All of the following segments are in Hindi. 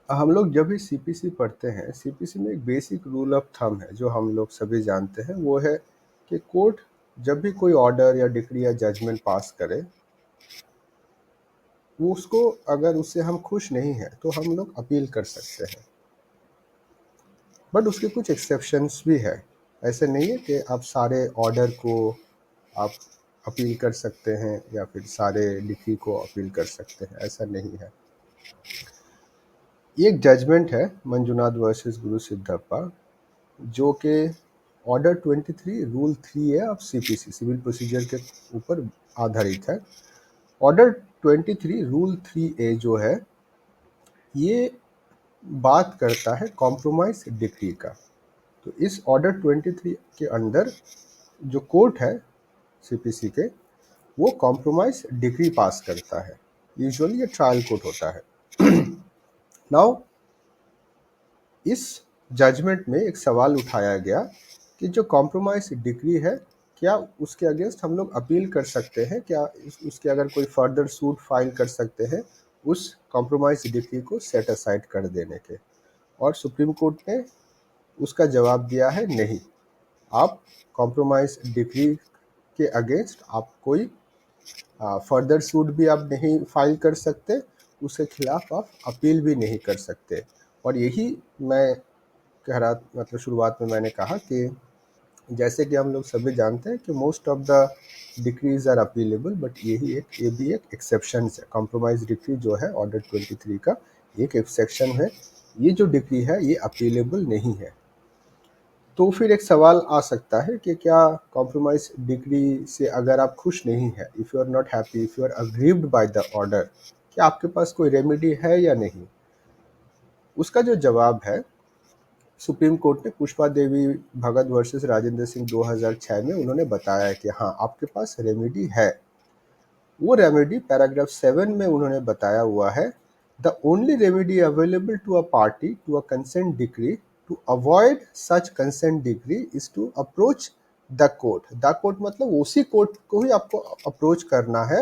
हम लोग जब भी सीपीसी पढ़ते हैं, सीपीसी में एक बेसिक रूल ऑफ थंब है जो हम लोग सभी जानते हैं, वो है कि कोर्ट जब भी कोई ऑर्डर या डिक्री या जजमेंट पास करे, वो उसको अगर उससे हम खुश नहीं हैं तो हम लोग अपील कर सकते हैं। बट उसके कुछ एक्सेप्शंस भी है। ऐसे नहीं है कि आप सारे ऑर्डर को आप अपील कर सकते हैं या फिर सारे डिक्री को अपील कर सकते हैं, ऐसा नहीं है। एक जजमेंट है मंजुनाथ वर्सेस गुरु सिद्धप्पा, जो कि ऑर्डर 23 रूल 3 है ऑफ सीपीसी, सिविल प्रोसीजर के ऊपर आधारित है। ऑर्डर 23 रूल 3A जो है, ये बात करता है कॉम्प्रोमाइज डिक्री का। तो इस ऑर्डर 23 के अंदर जो कोर्ट है सीपीसी के, वो कॉम्प्रोमाइज डिक्री पास करता है। यूजुअली ये ट्रायल कोर्ट होता है। नाउ इस जजमेंट में एक सवाल उठाया गया कि जो कॉम्प्रोमाइज डिक्री है, क्या उसके अगेंस्ट हम लोग अपील कर सकते हैं, क्या उसके अगर कोई फर्दर सूट फाइल कर सकते हैं उस कॉम्प्रोमाइज डिक्री को सेट असाइड कर देने के। और सुप्रीम कोर्ट ने उसका जवाब दिया है नहीं, आप कॉम्प्रोमाइज डिक्री के अगेंस्ट आप कोई फर्दर सूट भी आप नहीं फाइल कर सकते, उसके खिलाफ आप अपील भी नहीं कर सकते। और यही मैं कह रहा, मतलब शुरुआत में मैंने कहा कि जैसे कि हम लोग सभी जानते हैं कि most of the decrees are appealable, but ये भी एक एक्सेप्शन है। कॉम्प्रोमाइज डिक्री जो है ऑर्डर 23 का एक एक्सेप्शन है। ये जो डिक्री है ये अपीलेबल नहीं है। तो फिर एक सवाल आ सकता है कि क्या कॉम्प्रोमाइज डिग्री से अगर आप खुश नहीं है, if you are not happy, if you are aggrieved by the order, क्या आपके पास कोई रेमेडी है या नहीं। उसका जो जवाब है, सुप्रीम कोर्ट ने पुष्पा देवी भगत वर्सेस राजेंद्र सिंह 2006 में उन्होंने बताया कि हाँ, आपके पास रेमेडी है। वो रेमेडी पैराग्राफ 7 में उन्होंने बताया हुआ है, the only remedy available to a party to a consent decree to avoid such consent decree is to approach the court. The court मतलब उसी कोर्ट को ही आपको अप्रोच करना है,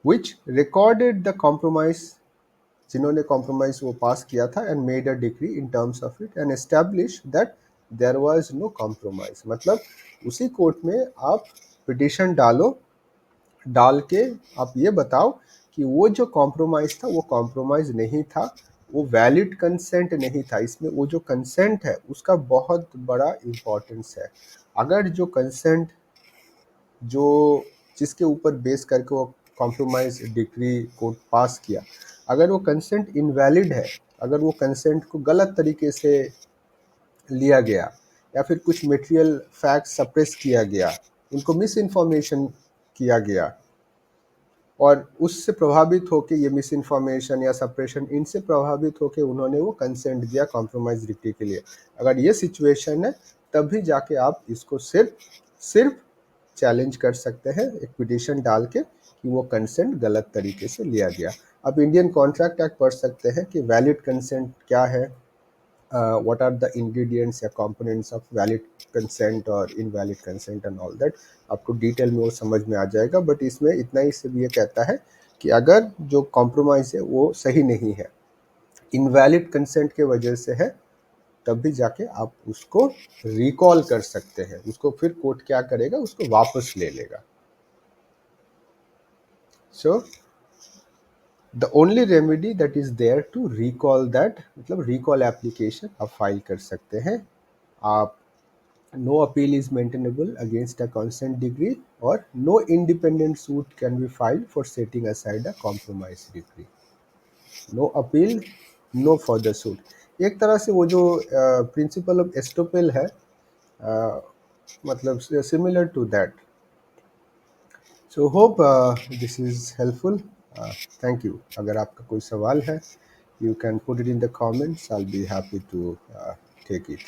विच रिकॉर्डेड द कॉम्प्रोमाइज, जिन्होंने कॉम्प्रोमाइज वो पास किया था, and made a decree in terms of it and establish that there was no compromise. मतलब उसी कोर्ट में आप पिटिशन डाल के आप ये बताओ कि वो जो कॉम्प्रोमाइज़ था वो कॉम्प्रोमाइज़ नहीं था, वो वैलिड कंसेंट नहीं था। इसमें वो जो कंसेंट है उसका बहुत बड़ा इम्पोर्टेंस है। अगर जो कंसेंट जो जिसके ऊपर बेस करके वो कॉम्प्रोमाइज़ डिक्री कोर्ट पास किया, अगर वो कंसेंट इनवैलिड है, अगर वो कंसेंट को गलत तरीके से लिया गया या फिर कुछ मटेरियल फैक्ट सप्रेस किया गया, उनको मिस इन्फॉर्मेशन किया गया, और उससे प्रभावित होकर ये मिस इन्फॉर्मेशन या सप्रेशन, इनसे प्रभावित होकर उन्होंने वो कंसेंट दिया कॉम्प्रोमाइज डिक्री के लिए, अगर ये सिचुएशन है, तभी जाके आप इसको सिर्फ चैलेंज कर सकते हैं एक पिटीशन डाल के कि वो कंसेंट गलत तरीके से लिया गया। आप इंडियन कॉन्ट्रैक्ट एक्ट पढ़ सकते हैं कि वैलिड कंसेंट क्या है, what are the ingredients या components of valid consent और invalid consent and all that, आपको डिटेल में वो समझ में आ जाएगा। बट इसमें इतना ही सिर्फ ये कहता है कि अगर जो कॉम्प्रोमाइज़ है वो सही नहीं है, इनवैलिड कंसेंट के वजह से है, तब भी जाके आप उसको रिकॉल कर सकते हैं। उसको फिर कोर्ट क्या करेगा, उसको वापस ले लेगा। So the only remedy that is there to recall that, मतलब रिकॉल एप्लीकेशन आप फाइल कर सकते हैं। आप no appeal is maintainable against a consent decree or no independent suit can be filed for setting aside a compromise decree. No appeal, no further suit। एक तरह से वो जो प्रिंसिपल ऑफ एस्टोपेल है, मतलब similar to that. So hope this is helpful. Thank you. अगर आपका कोई सवाल है, you can put it in the comments, I will be happy to take it.